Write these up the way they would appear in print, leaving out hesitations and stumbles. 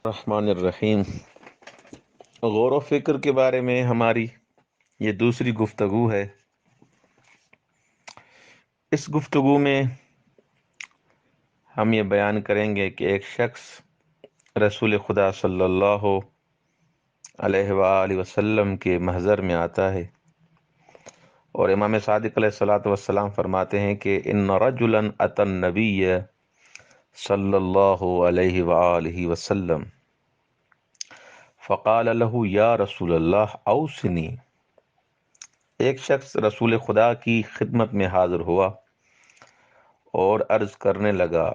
الرحمن الرحیم۔ غور و فکر کے بارے میں ہماری یہ دوسری گفتگو ہے۔ اس گفتگو میں ہم یہ بیان کریں گے کہ ایک شخص رسول خدا صلی اللہ علیہ وآلہ وسلم کے محضر میں آتا ہے، اور امام صادق علیہ الصلاۃ والسلام فرماتے ہیں کہ ان رجلا اتی النبی صلی اللہ علیہ وآلہ وسلم فقال له یا رسول اللہ اوصنی۔ ایک شخص رسول خدا کی خدمت میں حاضر ہوا اور عرض کرنے لگا،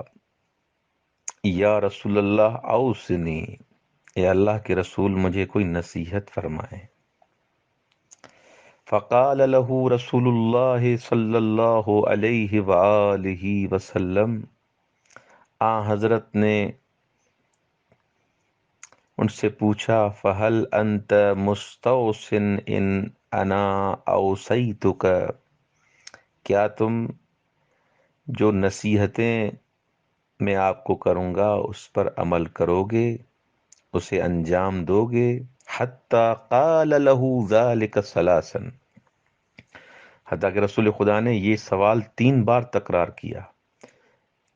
یا رسول اللہ اوصنی، اے اللہ کے رسول مجھے کوئی نصیحت فرمائیں۔ فقال له رسول اللہ صلی اللہ علیہ وآلہ وسلم، حضرت نے ان سے پوچھا، فہل انت مستوصن ان انا اوصیتک، کیا تم جو نصیحتیں میں آپ کو کروں گا اس پر عمل کرو گے، اسے انجام دو گے؟ حتی قال له ذلك ثلاثا، حتیٰ کہ رسول خدا نے یہ سوال 3 بار تکرار کیا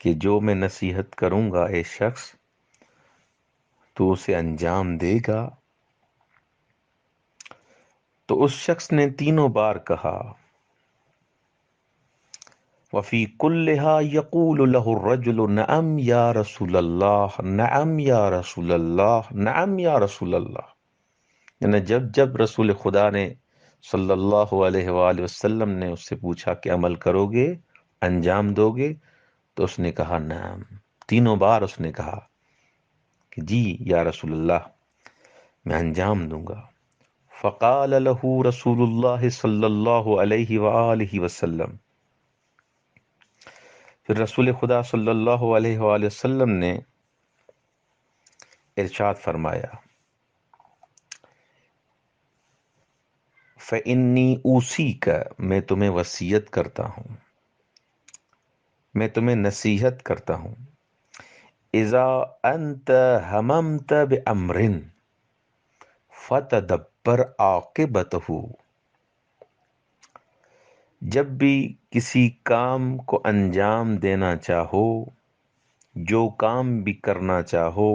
کہ جو میں نصیحت کروں گا اے شخص تو اسے انجام دے گا؟ تو اس شخص نے تینوں بار کہا، وفی کلھا یقول له الرجل نعم یا رسول اللہ، نعم یا رسول اللہ، نعم یا رسول اللہ۔ یعنی جب رسول خدا نے صلی اللہ علیہ وآلہ وسلم نے اس سے پوچھا کہ عمل کرو گے، انجام دو گے، تو اس نے کہا نعم۔ تینوں بار اس نے کہا کہ جی یا رسول اللہ، میں انجام دوں گا۔ فقال له رسول اللہ صلی اللہ علیہ وآلہ وسلم، پھر رسول خدا صلی اللہ علیہ وآلہ وسلم نے ارشاد فرمایا، فإنی اوصیک، میں تمہیں وصیت کرتا ہوں، میں تمہیں نصیحت کرتا ہوں، اذا انت ہممت بامر فتدبر عاقبتہ، جب بھی کسی کام کو انجام دینا چاہو، جو کام بھی کرنا چاہو،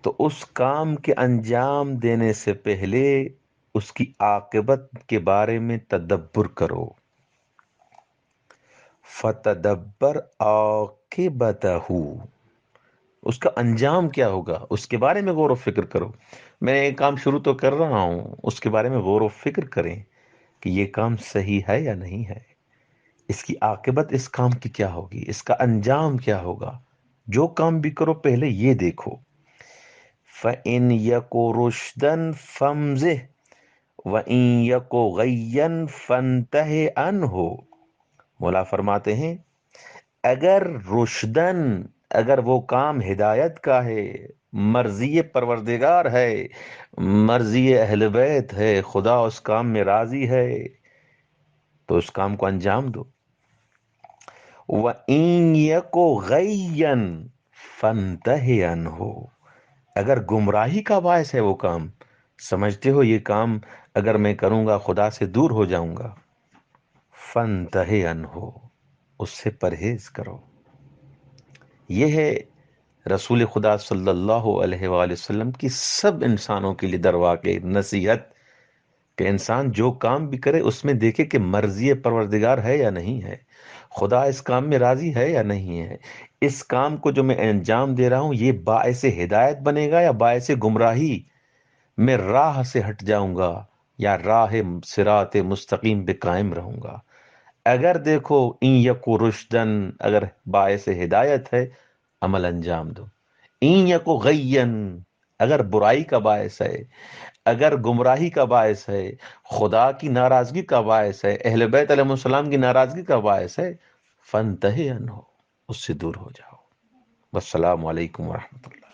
تو اس کام کے انجام دینے سے پہلے اس کی عاقبت کے بارے میں تدبر کرو۔ فتدبر عاقبتہ، اس کا انجام کیا ہوگا اس کے بارے میں غور و فکر کرو۔ میں ایک کام شروع تو کر رہا ہوں، اس کے بارے میں غور و فکر کریں کہ یہ کام صحیح ہے یا نہیں ہے، اس کی عاقبت اس کام کی کیا ہوگی، اس کا انجام کیا ہوگا۔ جو کام بھی کرو پہلے یہ دیکھو۔ فَإِنْ يَكُ رُشْدًا فَامْزِهْ وَإِنْ يَكُ غَيًّا فَانْتَهِ عَنْهُ۔ مولا فرماتے ہیں اگر رشدن، اگر وہ کام ہدایت کا ہے، مرضی پروردگار ہے، مرضی اہل بیت ہے، خدا اس کام میں راضی ہے، تو اس کام کو انجام دو۔ وَإِنْ يَكُ غَيًّا فَانْتَهِ عَنْهُ، اگر گمراہی کا باعث ہے وہ کام، سمجھتے ہو یہ کام اگر میں کروں گا خدا سے دور ہو جاؤں گا، فَانْتَهِ عَنْهُ، اس سے پرہیز کرو۔ یہ ہے رسول خدا صلی اللہ علیہ وآلہ وسلم کی سب انسانوں کے لیے درواقع نصیحت، کہ انسان جو کام بھی کرے اس میں دیکھے کہ مرضی پروردگار ہے یا نہیں ہے، خدا اس کام میں راضی ہے یا نہیں ہے، اس کام کو جو میں انجام دے رہا ہوں یہ باعث ہدایت بنے گا یا باعث گمراہی، میں راہ سے ہٹ جاؤں گا یا راہ صراط مستقیم پہ قائم رہوں گا۔ اگر دیکھو ان یکو رشدن، اگر باعث ہدایت ہے عمل انجام دو، ان یکو غین، اگر برائی کا باعث ہے، اگر گمراہی کا باعث ہے، خدا کی ناراضگی کا باعث ہے، اہل بیت علیہ السلام کی ناراضگی کا باعث ہے، فانتہی عنہ، اس سے دور ہو جاؤ۔ والسلام علیکم ورحمۃ اللہ۔